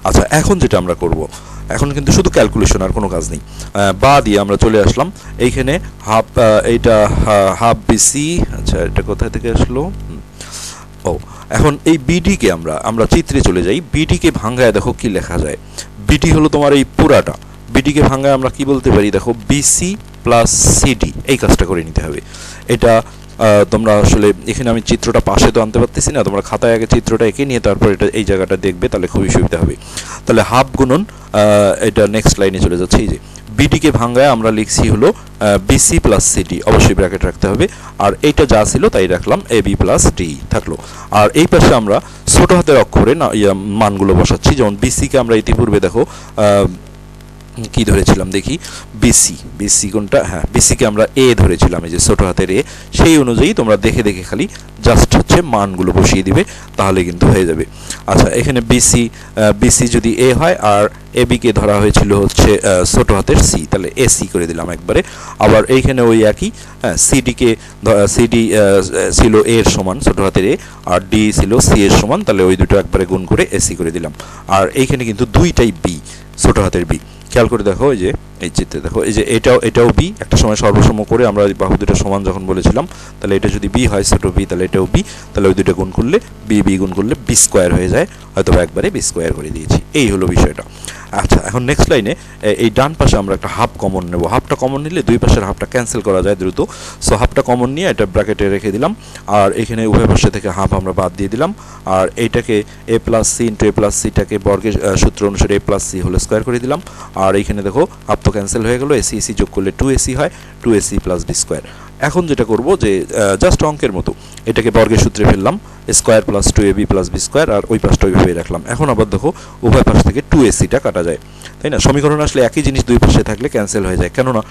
আচ্ছা, এখন যেটা আমরা করব, এখন কিন্তু শুধু ক্যালকুলেশন, আর কোনো কাজ নেই। বা দিয়ে আমরা চলে আসলাম এইখানে হাফ, এইটা হাফ বিসি। আচ্ছা, এটা কোথায় থেকে আসলো? ও, এখন এই বিডিকে আমরা চিত্রে চলে যাই। বিডিকে ভাঙায় দেখো কি লেখা যায়। বিডি হলো তোমার এই পুরাটা, বিডিকে ভাঙায় আমরা কি বলতে পারি দেখো, বিসি প্লাস সিডি। এই কাজটা করে নিতে হবে। এটা তোমরা আসলে এখানে আমি চিত্রটা পাশে তো আনতে পারতেছি না, তোমরা খাতায় আগে চিত্রটা এঁকে নিয়ে তারপর এটা এই জায়গাটা দেখবে, তাহলে খুবই সুবিধা হবে। তাহলে হাফ গুণন, এটা নেক্সট লাইনে চলে যাচ্ছে। এই যে বিডিকে ভাঙায় আমরা লিখছি হলো বিসি প্লাস সিডি, অবশ্যই ব্র্যাকেট রাখতে হবে। আর এইটা যা ছিল তাই রাখলাম, এ বি প্লাস ডি থাকলো। আর এই পাশে আমরা ছোট হাতের অক্ষরে মানগুলো বসাচ্ছি। যেমন বিসিকে আমরা ইতিপূর্বে দেখো কি ধরেছিলাম দেখি, বিসি কোনটা? হ্যাঁ, বিসিকে আমরা এ ধরেছিলাম, এই যে ছোট হাতের এ। সেই অনুযায়ী তোমরা দেখে দেখে খালি জাস্ট হচ্ছে মানগুলো বসিয়ে দিবে, তাহলে কিন্তু হয়ে যাবে। আচ্ছা, এখানে বিসি যদি এ হয় আর এ বিকে ধরা হয়েছিল হচ্ছে ছোট হাতের সি, তাহলে এসি করে দিলাম একবারে। আবার এইখানে ওই একই, সিডি ছিল এ এর সমান ছোট হাতের এ, আর ডি ছিল সি এর সমান, তাহলে ওই দুটো একবারে গুণ করে এসি করে দিলাম। আর এইখানে কিন্তু দুইটাই বি, ছোট হাতের বি। খেয়াল করে দেখো, এই যে এই চিত্রে দেখো, এই যে এটাও বি। একটা সময় সর্বসম করে আমরা বাহু দুটো সমান যখন বলেছিলাম, তাহলে এটা যদি বি হয় ছোট বি, তাহলে এটাও বি। তাহলে ওই দুটো গুণ করলে বি গুণ করলে বি স্কোয়ার হয়ে যায়, হয়তো একবারে বি স্কোয়ার করে দিয়েছি। এই হলো বিষয়টা। আচ্ছা, এখন নেক্সট লাইনে এই ডান পাশে আমরা একটা হাফ কমন নেব। হাফটা কমন নিলে দুই পাশের হাফটা ক্যান্সেল করা যায় দ্রুত। সো হাফটা কমন নিয়ে এটা ব্র্যাকেটে রেখে দিলাম। আর এখানে উভয় পাশে থেকে হাফ আমরা বাদ দিয়ে দিলাম। আর এইটাকে এ প্লাস সি ইন্টু এ প্লাস সিটাকে বর্গের সূত্র অনুসারে এ প্লাস সি হোল স্কোয়ার করে দিলাম। আর এইখানে দেখো হাফ তো ক্যান্সেল হয়ে গেলো, এসি এসি যোগ করলে 2ac হয়, 2ac প্লাস ডি স্কোয়ার। এখন যেটা করব যে জাস্ট অঙ্কের মতো এটাকে বর্গের সূত্রে ফেললাম, square plus 2ab plus B square, আর ওই পাশটা ওইভাবে রাখলাম। এখন আবার দেখো উভয় পাশ থেকে 2ac-টা কাটা যায়, তাই না? সমীকরণ আসলে একই জিনিস দুই পাশে থাকলে ক্যান্সেল হয়ে যায়, কেননা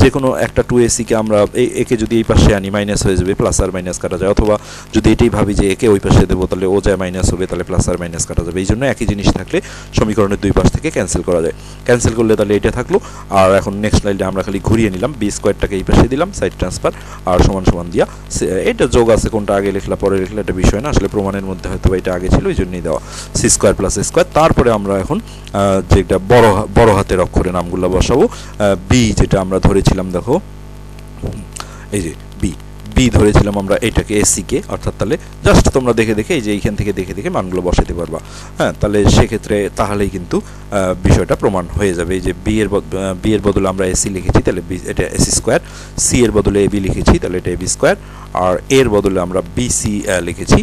যে কোনো একটা 2ac-কে আমরা একে যদি এই পাশে আনি মাইনাস হয়ে যাবে, প্লাস আর মাইনাস কাটা যায়। অথবা যদি এটাই ভাবি যে একে ওই পাশে দেবো, তাহলে ও যায় মাইনাস হবে, তাহলে প্লাস আর মাইনাস কাটা যাবে। এই জন্য একই জিনিস থাকলে সমীকরণের দুই পাশ থেকে ক্যান্সেল করা যায়। ক্যান্সেল করলে তাহলে এটা থাকলো। আর এখন নেক্সট লাইনে আমরা খালি ঘুরিয়ে নিলাম, বি স্কোয়ারটাকে এই পাশে দিলাম, সাইড ট্রান্সফার, আর সমান সমান দিয়া। এটা যোগ আছে, কোনটা আগে লিখলা পরে লিখলে এটা বিষয় না, আসলে প্রমাণের মধ্যে হয়তো এটা আগে ছিল, এই জন্যই দেওয়া। সি স্কোয়ার প্লাস এ স্কোয়ার। তারপরে আমরা এখন যেটা বড় হাতের অক্ষরে নামগুলো বসাবো। বি যেটা আমরা ধরেছিলাম দেখো, এই যে বি ধরেছিলাম আমরা এটাকে এসিকে, অর্থাৎ তাহলে জাস্ট তোমরা দেখে দেখে এই যে এইখান থেকে দেখে দেখে মানগুলো বসাতে পারবা। হ্যাঁ, তাহলে সেক্ষেত্রে তাহলেই কিন্তু বিষয়টা প্রমাণ হয়ে যাবে। এই যে বি এর বদলে আমরা এসি লিখেছি, তাহলে এটা এসি স্কোয়ার। সি এর বদলে এবি লিখেছি, তাহলে এটা এবি স্কোয়ার। আর এর বদলে আমরা বিসি লিখেছি,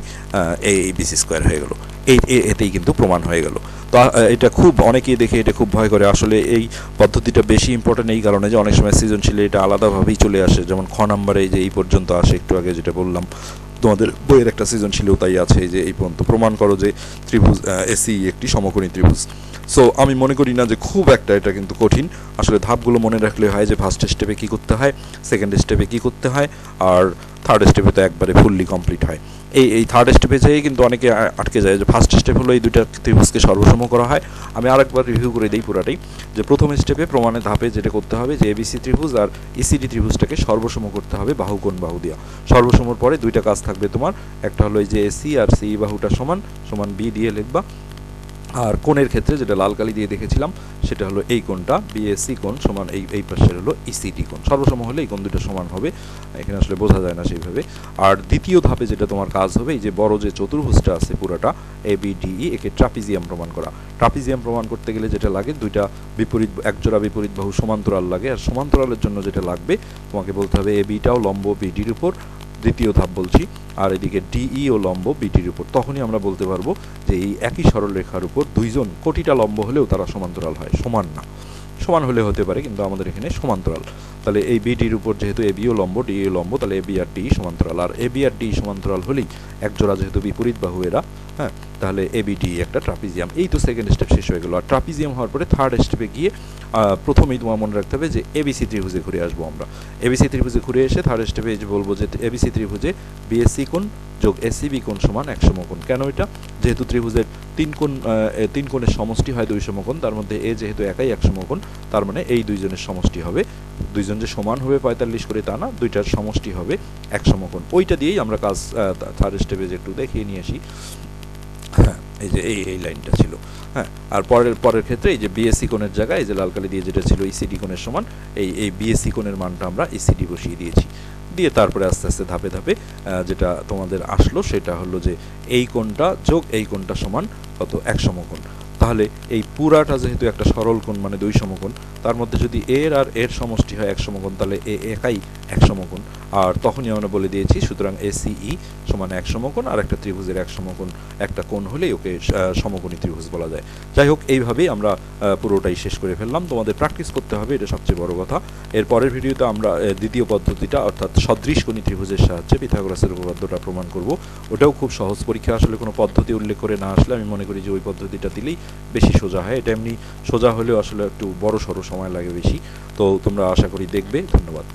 এই বিসি স্কোয়ার হয়ে গেল। এতেই কিন্তু প্রমাণ হয়ে গেল। তো এটা খুব অনেকেই দেখে এটা খুব ভয় করে। আসলে এই পদ্ধতিটা বেশি ইম্পর্টেন্ট এই কারণে যে অনেক সময় সৃজনশীলে এটা আলাদাভাবেই চলে আসে। যেমন খ নাম্বারে যে এই পর্যন্ত আসে, একটু আগে যেটা বললাম, তোমাদের বইয়ের একটা সৃজনশীলেও তাই আছে যে এই পর্যন্ত প্রমাণ করো যে ত্রিভুজ এসি একটি সমকোণী ত্রিভুজ। সো আমি মনে করি না যে খুব একটা এটা কিন্তু কঠিন। আসলে ধাপগুলো মনে রাখলে হয় যে ফার্স্ট স্টেপে কী করতে হয়, সেকেন্ড স্টেপে কী করতে হয়, আর থার্ড স্টেপে তো একবারে ফুললি কমপ্লিট হয়। এই থার্ড স্টেপে যেয়ে কিন্তু অনেকে আটকে যায়। যে ফার্স্ট স্টেপ হলো এই দুইটা ত্রিভুজকে সর্বসম করা হয়। আমি আরেকবার রিভিউ করে দিই পুরাটাই, যে প্রথম স্টেপে প্রমাণের ধাপে যেটা করতে হবে যে এবিসি ত্রিভুজ আর ইসিডি ত্রিভুজটাকে সর্বসম করতে হবে বাহু কোণ বাহু দিয়া। সর্বসমর পরে দুইটা কাজ থাকবে তোমার, একটা হলো এই যে এসি আর সি বাহুটা সমান সমান বি দিয়ে লিখবা। আর কোণের ক্ষেত্রে যেটা লাল কালি দিয়ে দেখেছিলাম সেটা হলো এই কোণটা বিএসসি কোণ সমান এই পাশের হলো ইসিডি কোণ। সর্বসম হলে এই কোণ দুটো সমান হবে, এখানে আসলে বোঝা যায় না সেইভাবে। আর দ্বিতীয় ধাপে যেটা তোমার কাজ হবে, এই যে বড় যে চতুর্ভুজটা আছে পুরোটা এবিডিই, একে ট্রাপিজিয়াম প্রমাণ করা। ট্রাপিজিয়াম প্রমাণ করতে গেলে যেটা লাগে, দুইটা একজোড়া বিপরীত বাহু সমান্তরাল লাগে। আর সমান্তরালের জন্য যেটা লাগবে তোমাকে বলতে হবে এবিটাও লম্ব বিডির উপর, দ্বিতীয় ধাপ বলছি, আর এদিকে ডিই ও লম্ব বিটির উপর। তখনই আমরা বলতে পারবো যে এই একই সরলরেখার উপর দুইজন কোটিটা লম্ব হলেও তারা সমান্তরাল হয়, সমান না। সমান হলে হতে পারে, কিন্তু আমাদের এখানে সমান্তরাল। তাহলে এই বিটির উপর যেহেতু এবিও লম্ব ডিও লম্ব, তাহলে এবি আর ডি সমান্তরাল। আর এবি আর ডি সমান্তরাল হলেই একজোড়া যেহেতু বিপরীত বাহু এরা, হ্যাঁ, তাহলে এবিডি একটা ট্রাপিজিয়াম। এই তো সেকেন্ড স্টেপ শেষ হয়ে গেল। আর ট্রাপিজিয়াম হওয়ার পরে থার্ড স্টেপে গিয়ে প্রথমেই তোমার মনে রাখতে হবে যে এবিসি ত্রিভুজে ঘুরে আসবো আমরা। এবিসি ত্রিভুজে ঘুরে এসে থার্ড স্টেপে যে বলবো যে এবিসি ত্রিভুজে বিএসসি কোণ যোগ এসিবি কোণ সমান 1 সমকোণ। কেন এটা? যেহেতু ত্রিভুজের তিন কোণের সমষ্টি হয় 2 সমকোণ, তার মধ্যে এ যেহেতু একাই 1 সমকোণ, তার মানে এই দুইজনের সমষ্টি হবে, দুইজন যে সমান হবে 45 করে তা না, দুইটার সমষ্টি হবে 1 সমকোণ। ওইটা দিয়েই আমরা কাজ থার্ড স্টেপে যে একটু দেখিয়ে নিয়ে আসি। হ্যাঁ, এই যে এই লাইনটা ছিল। হ্যাঁ, আর পরের ক্ষেত্রে এই যে বিএসসি কোণের জায়গায় এই যে লাল কালি দিয়ে যেটা ছিল ইসিডি কোণের সমান, এই বিএসসি কোণের মানটা আমরা ইসিডি বসিয়ে দিয়েছি। দিয়ে তারপরে আস্তে আস্তে ধাপে ধাপে যেটা তোমাদের আসলো সেটা হলো যে এই কোণটা যোগ এই কোণটা সমান কত? 1 সমকোণ। তাহলে এই পুরাটা যেহেতু একটা সরল কোণ মানে 2 সমকোণ, তার মধ্যে যদি এর আর এর সমষ্টি হয় 1 সমকোণ, তাহলে এ একাই 1 সমকোণ। আর তখনই আমরা বলে দিয়েছি সুতরাং এসিই সমান 1 সমকোণ, আর একটা ত্রিভুজের 1 সমকোণ একটা কোণ হলেই ওকে সমকোণী ত্রিভুজ বলা যায়। যাই হোক, এইভাবেই আমরা পুরোটাই শেষ করে ফেললাম। তোমাদের প্র্যাকটিস করতে হবে, এটা সবচেয়ে বড় কথা। এর পরের ভিডিওতে আমরা দ্বিতীয় পদ্ধতিটা অর্থাৎ সদৃশকোণী ত্রিভুজের সাহায্যে পিথাগোরাসের উপপাদ্যটা প্রমাণ করব। ওটাও খুব সহজ। পরীক্ষা আসলে কোনো পদ্ধতি উল্লেখ করে না আসলে আমি মনে করি যে ওই পদ্ধতিটা দিলেই বেশি সোজা হয়। এটা এমনি সোজা হলেও আসলে একটু বড় সড়ো সময় লাগে বেশি। তো তোমরা আশা করি দেখবে। ধন্যবাদ।